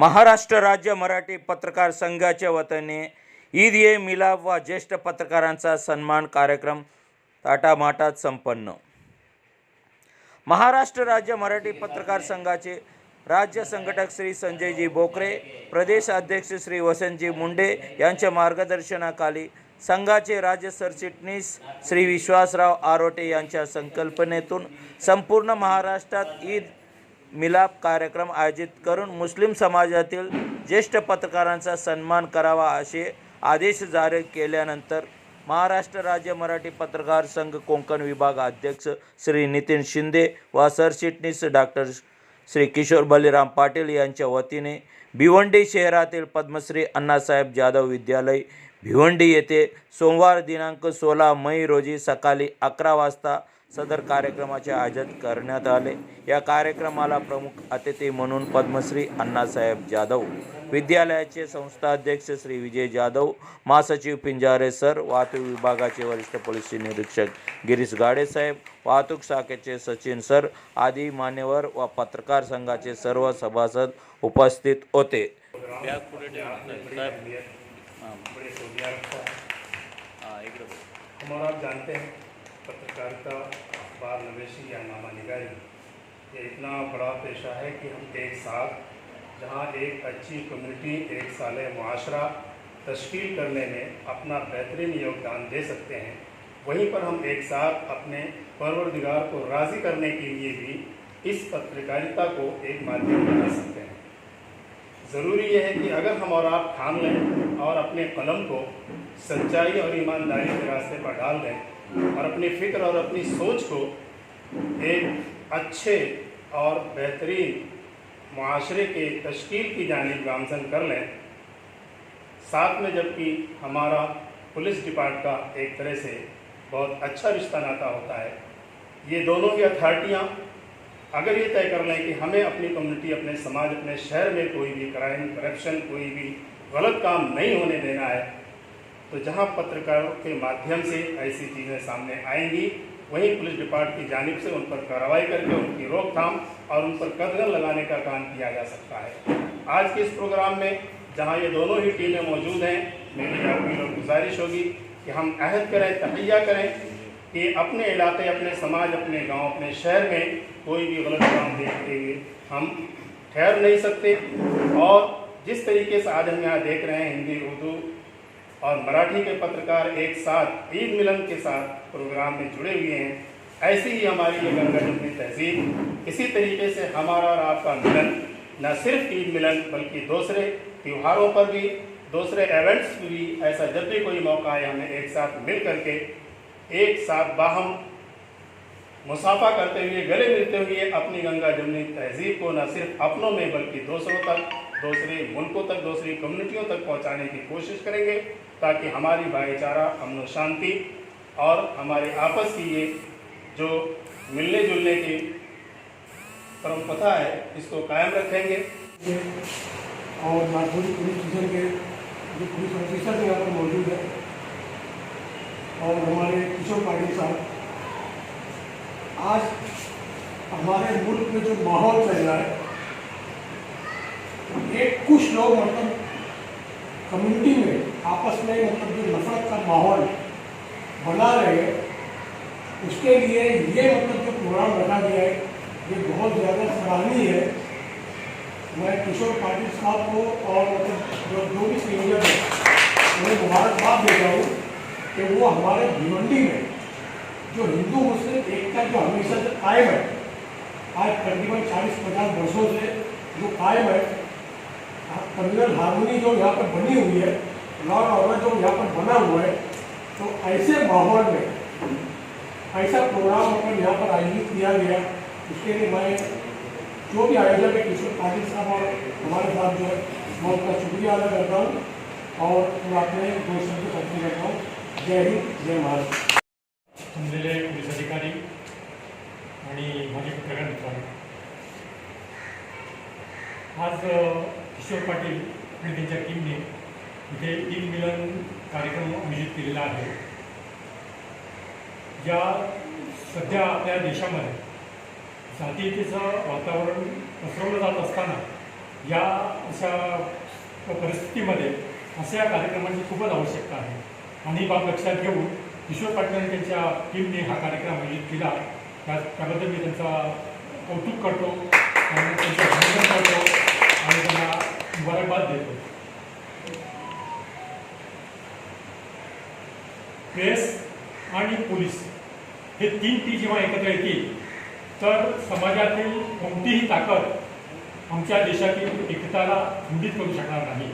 महाराष्ट्र राज्य मराठी पत्रकार संघाच्या वतीने ईद ए मिलाप व ज्येष्ठ पत्रकारांचा सन्मान कार्यक्रम थाटामाटात संपन्न। महाराष्ट्र राज्य मराठी पत्रकार संघाचे राज्य संघटक श्री संजयजी बोकरे, प्रदेश अध्यक्ष श्री वसंतजी मुंडे यांच्या मार्गदर्शनाखाली संघाचे राज्य सरचिटणीस श्री विश्वासराव आरोटे यांच्या संकल्पनेतून संपूर्ण महाराष्ट्रात ईद मिलाप कार्यक्रम आयोजित करून मुस्लिम समाजातील ज्येष्ठ पत्रकारांचा सन्मान करावा असे आदेश जारी केल्यानंतर महाराष्ट्र राज्य मराठी पत्रकार संघ कोकण विभाग अध्यक्ष श्री नितीन शिंदे व सरचिटणीस डॉक्टर श्री किशोर बलिराम पाटील यांच्या वतीने भिवंडी शहरातील पद्मश्री अण्णासाहेब जाधव विद्यालय भिवंडी येथे सोमवार दिनांक 16 मई रोजी सकाळी 11 वाजता सदर कार्यक्रमाचे आयोजन करण्यात आले। या कार्यक्रमाला प्रमुख अतिथी म्हणून पद्मश्री अण्णासाहेब जाधव विद्यालयाचे संस्थाध्यक्ष श्री विजय जाधव, महासचिव पिंजारे सर, वाहतूक विभागाचे वरिष्ठ पोलीस निरीक्षक गिरीश गाडे साहेब, वाहतूक शाखेचे सचिन सर आदी मान्यवर व पत्रकार संघाचे सर्व सभासद उपस्थित होते। हमारा आप जानते हैं पत्रकारिता, अखबार नवेशी या नामानिगारी ये इतना बड़ा पेशा है कि हम एक साथ जहाँ एक अच्छी कम्युनिटी, एक साले मुआशरा तश्कील करने में अपना बेहतरीन योगदान दे सकते हैं, वहीं पर हम एक साथ अपने परवरदिगार को राज़ी करने के लिए भी इस पत्रकारिता को एक माध्यम बना सकते हैं। ज़रूरी यह है कि अगर हम और आप ठान लें और अपने कलम को सच्चाई और ईमानदारी के रास्ते पर डाल दें और अपनी फ़िक्र और अपनी सोच को एक अच्छे और बेहतरीन मुआशरे के तश्कील की जानिब गामज़न कर लें, साथ में जबकि हमारा पुलिस डिपार्ट का एक तरह से बहुत अच्छा रिश्ता नाता होता है, ये दोनों ही अथॉरिटियाँ अगर ये तय कर लें कि हमें अपनी कम्युनिटी, अपने समाज, अपने शहर में कोई भी क्राइम, करप्शन, कोई भी गलत काम नहीं होने देना है, तो जहां पत्रकारों के माध्यम से ऐसी चीज़ें सामने आएंगी, वहीं पुलिस डिपार्टमेंट की जानिब से उन पर कार्रवाई करके उनकी रोकथाम और उन पर कदगन लगाने का काम किया जा सकता है। आज के इस प्रोग्राम में जहां ये दोनों ही टीमें मौजूद हैं, मेरी अपील और गुजारिश होगी कि हम अहद करें, तहैया करें कि अपने इलाके, अपने समाज, अपने गांव, अपने शहर में कोई भी गलत काम देखते हुए हम ठहर नहीं सकते। और जिस तरीके से आज हम यहाँ देख रहे हैं, हिंदी, उर्दू और मराठी के पत्रकार एक साथ ईद मिलन के साथ प्रोग्राम में जुड़े हुए हैं, ऐसी ही हमारी ये गंगा जमुनी तहजीब, इसी तरीके से हमारा और आपका मिलन न सिर्फ ईद मिलन बल्कि दूसरे त्योहारों पर भी, दूसरे इवेंट्स पर भी, ऐसा जब भी कोई मौका है हमें एक साथ मिल करके एक साथ बाहम मुसाफा करते हुए, गले मिलते हुए अपनी गंगा जमुनी तहजीब को न सिर्फ अपनों में बल्कि दूसरों तक, दूसरे मुल्कों तक, दूसरी कम्युनिटियों तक पहुंचाने की कोशिश करेंगे, ताकि हमारी भाईचारा, अमन शांति और हमारे आपस की ये जो मिलने जुलने की परंपरा है इसको कायम रखेंगे। और नागपुरी पुलिस स्टेशन के जो पुलिस ऑफिसर यहाँ पर मौजूद है और हमारे किशोर पाटिल साहब, आज हमारे मुल्क में जो माहौल चल रहा है, एक कुछ लोग मतलब कम्युनिटी में आपस में मतलब जो नफरत का माहौल बना रहे हैं, उसके लिए ये मतलब जो प्रोग्राम रखा गया है ये बहुत ज़्यादा सराहनीय है। मैं किशोर पाटिल साहब को और मतलब जो भी सीनियर है उन्हें मुबारकबाद देता हूँ कि वो हमारे भिवंडी में जो हिंदू मुस्लिम एकता जो हमेशा से कायम है, आज तकरीबन 40-50 वर्षों से जो कायम है, कम्युनल हार्मोनी जो यहाँ पर बनी हुई है, लॉ एंड ऑर्डर जो यहाँ पर बना हुआ है, तो ऐसे माहौल में ऐसा प्रोग्राम अपन यहाँ पर आयोजित किया गया, उसके लिए मैं जो भी आयोजक है किशोर पाटिल साहब और हमारे साथ जो है मैं उनका शुक्रिया अदा करता हूँ और अपने दो शब्द करते रहता हूँ। जय हिंद, जय महाराष्ट्र। जमलेले पोलीस अधिकारी आणि माझे पत्रकार मित्रांनो, आज किशोर पाटील आणि त्यांच्या टीमने इथे ईद मिलन कार्यक्रम आयोजित केलेला आहे। या सध्या आपल्या देशामध्ये जातीयतेचं वातावरण पसरवलं जात असताना या अशा परिस्थितीमध्ये अशा कार्यक्रमांची खूपच आवश्यकता आहे आणि ही बाब लक्षात घेऊन किशोर पाटील आणि त्यांच्या टीमने हा कार्यक्रम आयोजित केला. त्याबद्दल मी त्यांचा कौतुक करतो आणि त्यांचं अभिनंदन करतो आणि त्यांना मुबारकबाद देतो. प्रेस आणि पोलीस हे 3 P जेव्हा एकत्र येतील तर समाजातील कोणतीही ताकद आमच्या देशातील एकताला खंडित करू शकणार नाही.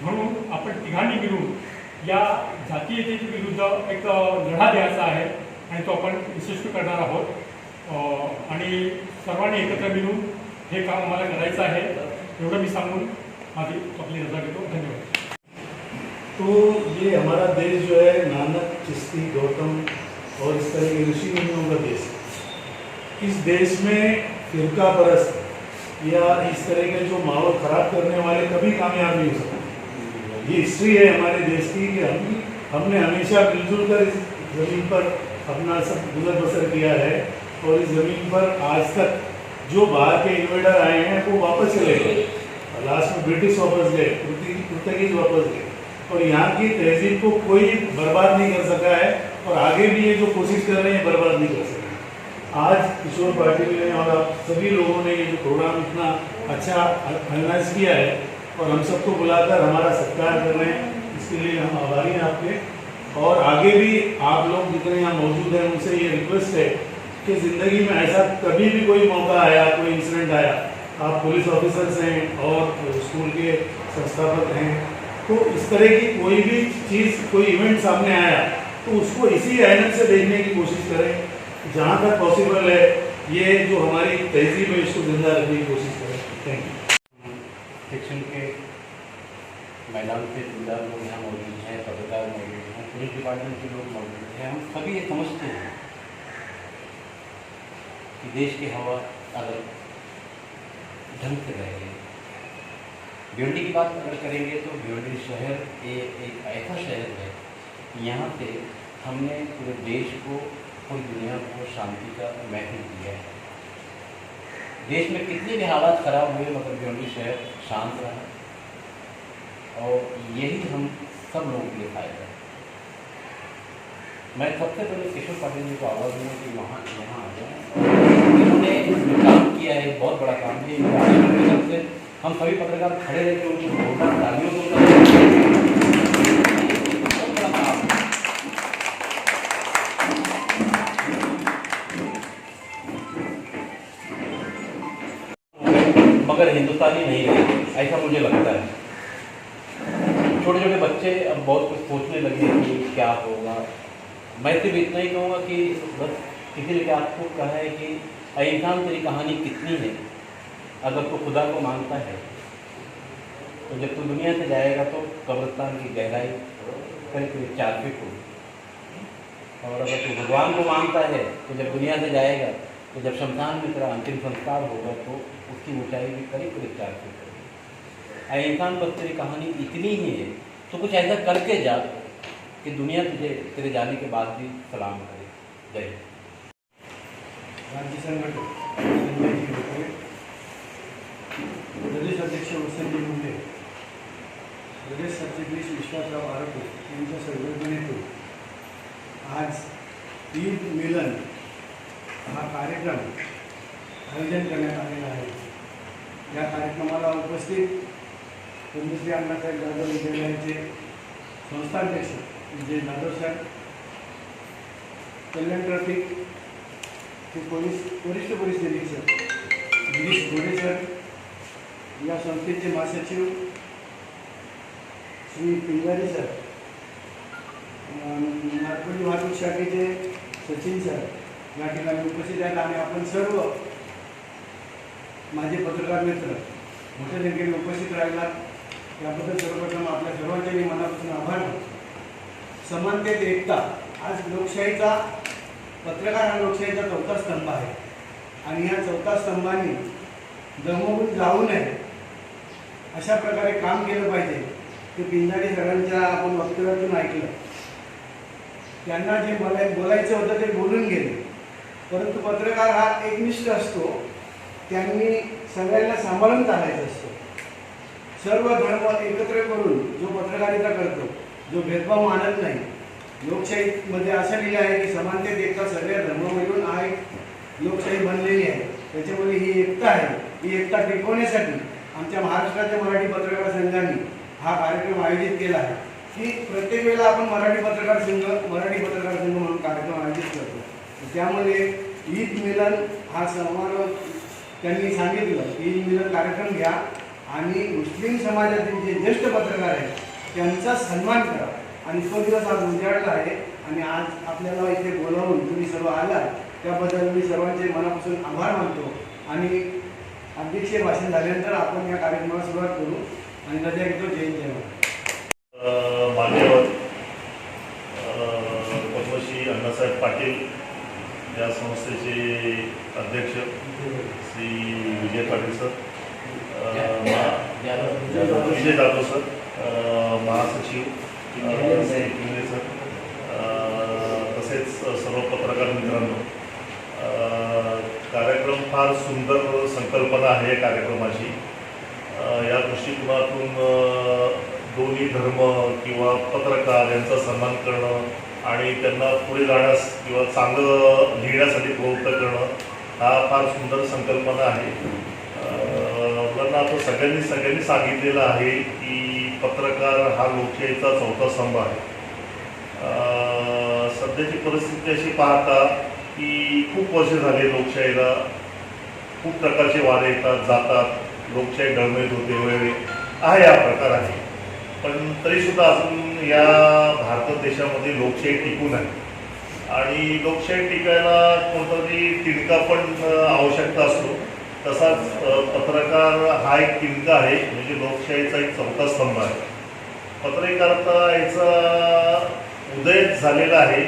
म्हणून आपण तिघांनी मिळून या जातीयतेच्या विरुद्ध एक लढा द्यायचा आहे आणि तो आपण यशस्वी करणार आहोत आणि सर्वांनी एकत्र मिळून हे काम आम्हाला करायचं आहे. एवढं मी सांगून माझी आपली रजा घेतो. धन्यवाद. तो ये हमारा देश जो है नानक, चिश्ती, गौतम और इस तरह के ऋषि मुनियों का देश है. इस देश में फिरका परस्त या इस तरह के जो माहौल खराब करने वाले कभी कामयाब नहीं हो सकते. ये हिस्ट्री है हमारे देश की कि हमने हमेशा मिलजुल कर इस ज़मीन पर अपना सब गुजर बसर किया है और इस ज़मीन पर आज तक जो बाहर के इन्वेडर आए हैं वो वापस चले गए. लास्ट में ब्रिटिश वापस गए, पुर्तगीज वापस गए और यहाँ की तहजीब को कोई बर्बाद नहीं कर सका है और आगे भी ये जो कोशिश कर रहे हैं बर्बाद नहीं कर सके. आज किशोर पाटिल ने और आप सभी लोगों ने ये जो प्रोग्राम इतना अच्छा ऑर्गेनाइज किया है और हम सबको बुलाकर हमारा सत्कार कर रहे हैं, इसके लिए हम आभारी हैं आपके. और आगे भी आप लोग जितने यहाँ मौजूद हैं उनसे ये रिक्वेस्ट है कि ज़िंदगी में ऐसा कभी भी कोई मौका आया, कोई इंसिडेंट आया, आप पुलिस ऑफिसर्स हैं और स्कूल के संस्थापक हैं, तो इस तरह की कोई भी चीज़, कोई इवेंट सामने आया तो उसको इसी ऐनक से देखने की कोशिश करें. जहाँ तक पॉसिबल है ये जो हमारी तहजीब है इसको जिंदा रखने की कोशिश करें. Thank you. सेक्शन के मैदान से जिम्मेदार लोग यहाँ मौजूद हैं, पत्रकार मौजूद हैं, पुलिस डिपार्टमेंट के लोग मौजूद हैं. हम सभी ये समझते हैं कि देश की हवा अगर ढंग से रहेगी. भिवंडी की बात अगर करेंगे तो भिवंडी शहर एक ऐसा शहर है, यहाँ से हमने पूरे देश को, पूरी दुनिया को शांति का महसूस दिया है. देश में कितने भी हालात ख़राब हुए मगर भिवंडी शहर शांत रहा और यही हम सब लोगों के लिए फायदा है. मैं सबसे पहले किशोर पाटिल जी को आवाज़ दूँगा कि वहाँ यहाँ आ जाएँ. इन्होंने इसमें काम किया है, बहुत बड़ा काम किया. इनके आगे की तरफ से हम सभी पत्रकार खड़े रह के उनको जोरदार तालियों को बहुत बड़ा काम है. मगर हिंदुस्तानी नहीं रहे, ऐसा मुझे लगता है. छोटे छोटे बच्चे अब बहुत कुछ सोचने लगे कि क्या होगा. मैं सिर्फ इतना ही कहूँगा कि बस किसी ने आपको कहा है कि अरे इंसान तेरी कहानी कितनी है. अगर तू खुदा को मानता है तो जब तू दुनिया से जाएगा तो कब्रिस्तान की गहराई करीब करीब 4 फीट होगी. और अगर तू भगवान को मानता है तो जब दुनिया से जाएगा तो जब शमशान में तेरा अंतिम संस्कार होगा तो उसकी ऊंचाई भी करीब करीब 4 फीट होगी. अरे इंसान बस तेरी कहानी इतनी ही है तो कुछ ऐसा करके जा कि दुनिया तुझे तेरे जाने के बाद भी सलाम करे. जय हिंद. राज्य संघटक संजयजी भोकरे, प्रदेश अध्यक्ष वसंतजी मुंडे, प्रदेश सरचिटणीस विश्वासराव आरोटे यांच्या संकल्पनेतून आज ईद मिलन हा कार्यक्रम आयोजन करण्यात आलेला आहे. या कार्यक्रमाला उपस्थित कुंभश्री अण्णासाहेब जाधव विद्यालयाचे संस्थाध्यक्ष विजय जाधव सर, कल्याण ट्रॅफिक के वरिष्ठ पोलीस निरीक्षक गिरीश घोडे सर, या संस्थेचे महासचिव श्री पिंगारी सर, नागपूर वाहतूक शाखेचे सचिन सर या ठिकाणी उपस्थित आहेत आणि आपण सर्व माझे पत्रकार मित्र मोठ्या संख्येने उपस्थित राहिलात त्याबद्दल सर्वप्रथम आपल्या सर्वांचे मी मनापासून आभार मानतो. समानतेत एकता, आज लोकशाहीचा, पत्रकार हा लोकशाहीचा 4था स्तंभ आहे आणि या 4थ्या स्तंभाने दमवून जाऊ नये अशा प्रकारे काम केलं पाहिजे. ते पिंजारी सरांच्या आपण वक्तव्यातून ऐकलं. त्यांना जे बोलायचं होतं ते बोलून गेले, परंतु पत्रकार हा एकनिष्ठ असतो त्यांनी सगळ्यांना सांभाळून चालायचं असतं. सर्व धर्म एकत्र करून जो पत्रकारिता करतो, जो भेदभाव मानत नाही. लोकशाहीमध्ये असं लिहिलं आहे की समानतेत एकता सगळ्या धर्म मिळून हा एक लोकशाही बनलेली आहे. त्याच्यामध्ये ही एकता आहे. ही एकता टिकवण्यासाठी आमच्या महाराष्ट्राच्या मराठी पत्रकार संघाने हा कार्यक्रम आयोजित केला आहे की प्रत्येक वेळेला आपण मराठी पत्रकार संघ म्हणून कार्यक्रम आयोजित करतो. त्यामध्ये ईद मिलन हा समारोह त्यांनी सांगितलं की ईद मिलन कार्यक्रम घ्या आणि मुस्लिम समाजातील जे ज्येष्ठ पत्रकार आहेत त्यांचा सन्मान करा. आणि तो दिवस आज उजाडला आहे आणि आज आपल्याला इथे बोलावून तुम्ही सर्व आला त्याबद्दल मी सर्वांचे मनापासून आभार मानतो. आणि अध्यक्षीय भाषण झाल्यानंतर आपण या कार्यक्रमाला सुरुवात करू आणि रजा घेतो. जय जय. मान्यवर पद्मश्री अण्णासाहेब पाटील या संस्थेचे अध्यक्ष श्री विजय पाटील सर, विजय जाधव सर, महासचिव इंगळे सर, तसेच सर्व पत्रकार मित्रांनो, कार्यक्रम फार सुंदर संकल्पना आहे कार्यक्रमाची. या दृष्टिकोनातून दोन्ही धर्म किंवा पत्रकार यांचा सन्मान करणं आणि त्यांना पुढे जाण्यास किंवा चांगलं लिहिण्यासाठी प्रवृत्त करणं हा फार सुंदर संकल्पना आहे. मुलांना आपण सगळ्यांनी सांगितलेलं आहे की पत्रकार हा लोकशाहीचा चौथा स्तंभ आहे. सध्याची परिस्थिती अशी पाहता की खूप वर्ष झाले लोकशाहीला खूप प्रकारचे वारे येतात जातात, लोकशाही डळमळीत होते वगैरे आहे, हा प्रकार आहे. पण तरीसुद्धा अजून या भारत देशामध्ये लोकशाही टिकून आहे आणि लोकशाही टिकायला कोणता तरी तिणका पण आवश्यकता असतो. तसाच पत्रकार हा एक तिणका आहे, म्हणजे लोकशाहीचा एक चौथा स्तंभ आहे. पत्रकारिता याचा उदय झालेला आहे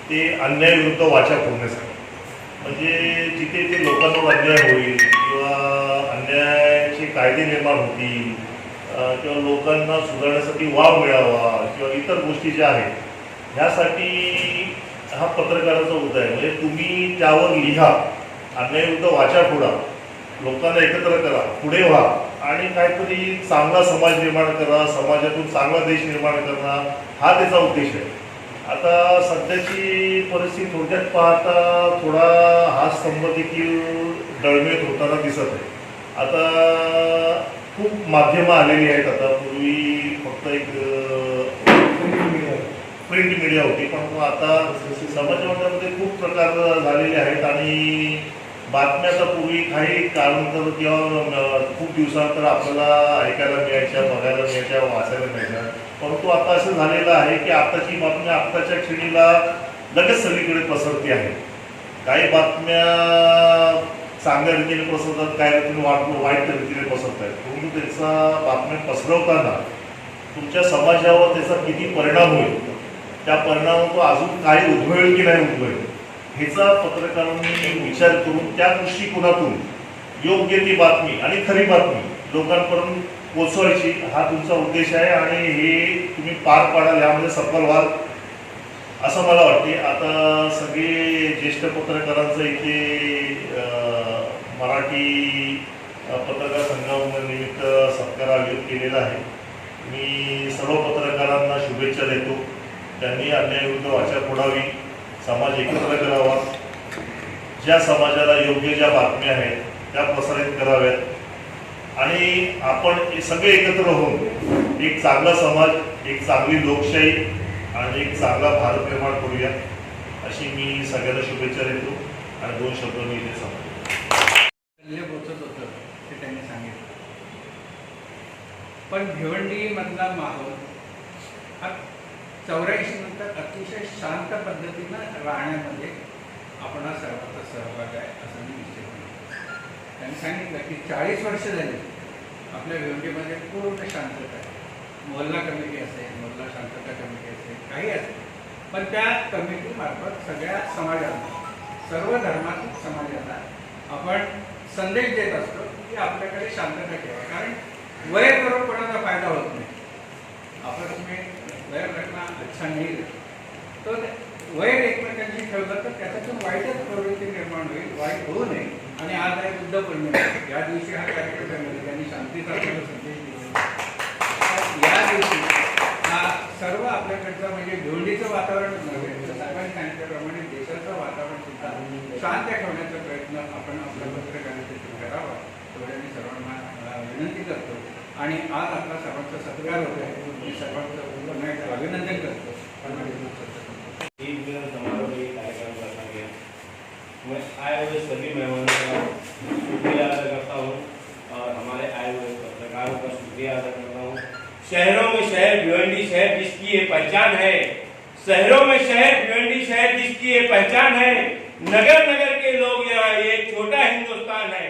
ते अन्यायाविरुद्ध वाचा फोडण्यासाठी. म्हणजे जिथे ते लोकांवर अन्याय होईल किंवा अन्यायाचे कायदे निर्माण होतील किंवा लोकांना सुधारण्यासाठी वाव मिळावा किंवा इतर गोष्टी ज्या आहेत ह्यासाठी हा पत्रकाराचा उदय आहे. म्हणजे तुम्ही त्यावर लिहा, अन्यायाविरुद्ध वाचा फोडा, लोकांना एकत्र करा, पुढे व्हा आणि काहीतरी चांगला समाज निर्माण करा, समाजातून चांगला देश निर्माण करणं हा त्याचा उद्देश आहे. आता सध्याची परिस्थिती थोडक्यात पाहता थोडा हा स्तंभ देखील डळमळीत होताना दिसत आहे. आता खूप माध्यमं आलेली आहेत. आता पूर्वी फक्त एक प्रिंट मीडिया होती, पण आता समाजमाध्यमामध्ये खूप प्रकार झालेले आहेत आणि बातम्याचा पूर्वी काही काळानंतर किंवा खूप दिवसानंतर आपल्याला ऐकायला मिळायच्या, बघायला मिळायच्या, वाचायला मिळायच्या. परंतु आता असं झालेलं आहे की आत्ताची बातम्या आत्ताच्या क्षणीला लगेच सगळीकडे पसरती आहे. काही बातम्या चांगल्या रीतीने पसरतात, काही रीतीने वाईट रीतीने पसरत आहेत. परंतु त्याचा बातम्या पसरवताना तुमच्या समाजावर त्याचा किती परिणाम होईल, त्या परिणामावर तो अजून काही उद्भवेल की नाही उद्भवेल ह्याचा पत्रकारांनी विचार करून त्या दृष्टिकोनातून योग्य ती बातमी आणि खरी बातमी लोकांपर्यंत पोचवायची हा तुमचा उद्देश आहे आणि हे तुम्ही पार पाडाल, यामध्ये सफल व्हाल असं मला वाटते. आता सगळे ज्येष्ठ पत्रकारांचा इथे मराठी पत्रकार संघानिमित्त सत्कार आयोजित केलेला आहे. मी सर्व पत्रकारांना शुभेच्छा देतो. त्यांनी अन्यायाविरुद्ध वाचा फोडावी, समाज एकत्र करावा, ज्या समाजाला योग्य ज्या बातम्या आहेत त्या प्रसारित कराव्यात आणि आपण सगळे एकत्र होऊन एक चांगला समाज, एक चांगली लोकशाही आणि एक चांगला भारत निर्माण करूया अशी मी सगळ्यांना शुभेच्छा देतो आणि 2 शब्द मी इथे सांगतो. पोचत होतं ते त्यांनी सांगितलं. पण भिवंडीमधला माहोल हा 84 नंतर अतिशय शांत पद्धतीनं राहण्यामध्ये आपणा सर्वांचा सहभाग आहे असं मी निश्चित केलं. त्यांनी सांगितलं की 40 वर्ष झाली आपल्या भिवंडीमध्ये पूर्ण शांतता आहे. मोहल्ला कमिटी असेल, मोहल्ला शांतता कमिटी असेल, काही असेल, पण त्या कमिटीमार्फत सगळ्या समाजाला, सर्व धर्मातील समाजाला आपण संदेश देत असतो की आपल्याकडे शांतता ठेवा. कारण वय करून कोणाचा फायदा होत नाही. आपण वय रखना अच्छा नाही तो वय एकमेकांशी ठेवलं तर त्याच्यातून वाईटच प्रवृत्ती निर्माण होईल, वाईट होऊ नये आणि आज आहे बुद्ध पौर्णिमा. या दिवशी हा कार्यक्रम आहे, त्यांनी शांतीचा आपल्याला संदेश दिला. या दिवशी हा सर्व आपल्याकडचं म्हणजे भिवंडीचं वातावरण नव्हे, तर साहेबांनी सांगितल्याप्रमाणे देशाचं वातावरण सुद्धा शांत ठेवण्याचा प्रयत्न आपण आपल्या पत्रकारितेतून करावा, एवढ्या सर्वांना विनंती करतो. आणि आज आपला सर्वांचा सत्कार होतो आहे, मी सर्वांचं पुन्हा एकदा अभिनंदन करतो. समारोह में कार्यक्रम रखा गया। मैं आए हुए सभी मेहमानों का शुक्रिया अदा करता हूँ और हमारे आए हुए पत्रकारों का शुक्रिया अदा करता हूँ। शहरों में शहर भिवंडी शहर जिसकी ये पहचान है, शहरों में शहर भिवंडी शहर जिसकी ये पहचान है, नगर नगर के लोग यहाँ, ये छोटा हिंदुस्तान है।